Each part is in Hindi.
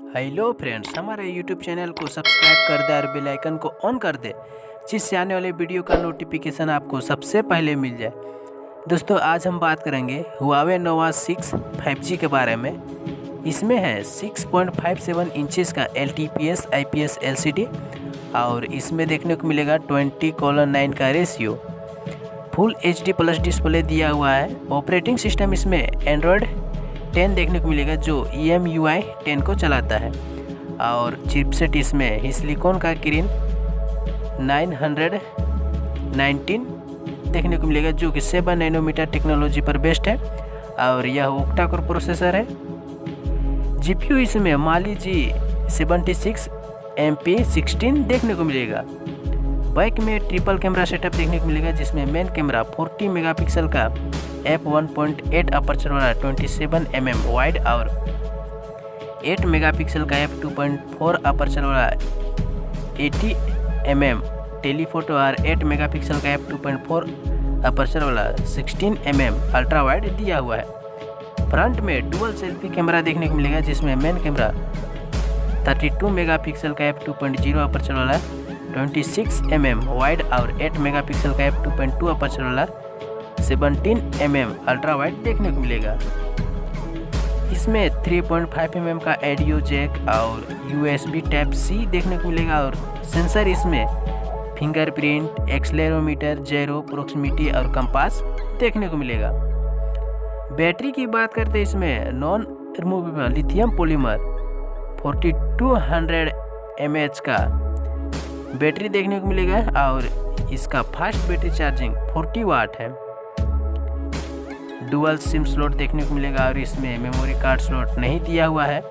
हेलो फ्रेंड्स, हमारे यूट्यूब चैनल को सब्सक्राइब कर दे और बेल आइकन को ऑन कर दे, जिससे आने वाले वीडियो का नोटिफिकेशन आपको सबसे पहले मिल जाए। दोस्तों, आज हम बात करेंगे Huawei Nova 6 5G के बारे में। इसमें है 6.57 इंचेस का LTPS IPS LCD और इसमें देखने को मिलेगा 20:9 का ratio. Full HD plus display दिया हुआ है। ऑपरेटिंग सिस्टम इसमें एंड्रॉयड 10 देखने को मिलेगा, जो EMUI 10 को चलाता है। और चिपसेट इसमें ही सिलिकॉन का किरिन 919 देखने को मिलेगा, जो कि 7 नैनोमीटर टेक्नोलॉजी पर बेस्ड है और यह ऑक्टा कोर प्रोसेसर है। GPU इसमें माली G76 MP16 देखने को मिलेगा। बैक में ट्रिपल कैमरा सेटअप देखने को मिलेगा, जिसमें मेन कैमरा 40 मेगापिक्सल का f1.8 अपर्चर वाला 27mm वाइड और 8 मेगापिक्सल का f2.4 अपर्चर वाला 80mm टेलीफोटो और 8 मेगापिक्सल का f2.4 अपर्चर वाला 16mm अल्ट्रा वाइड दिया हुआ है। फ्रंट में डुअल सेल्फी कैमरा देखने को मिलेगा, जिसमें मेन कैमरा 32 मेगापिक्सल का f2.0 अपर्चर वाला 26mm वाइड और 8 मेगापिक्सल का f2.2 अपर्चर वाला 17mm अल्ट्रा वाइड देखने को मिलेगा। इसमें 3.5mm का ऑडियो जैक और USB टाइप C देखने को मिलेगा और सेंसर इसमें फिंगरप्रिंट, एक्सेलेरोमीटर, जेरो, प्रोक्सिमिटी और कंपास देखने को मिलेगा। बैटरी की बात करते हैं, इसमें non removable lithium polymer 4200 mAh का बैटरी देखने को मिलेगा और इसका फास्ट बैटरी चार्जिंग 40 वाट है। डुअल सिम स्लॉट देखने को मिलेगा और इसमें मेमोरी कार्ड स्लॉट नहीं दिया हुआ है।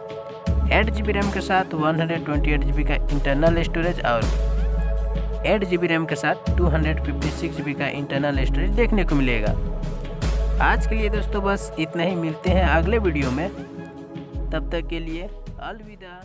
8GB रैम के साथ 128GB का इंटरनल स्टोरेज और 8GB रैम के साथ 256GB का इंटरनल स्टोरेज देखने को मिलेगा। आज के लिए दोस्तों बस इतना ही। मिलते हैं अगले वीडियो में, तब तक के लिए अलविदा।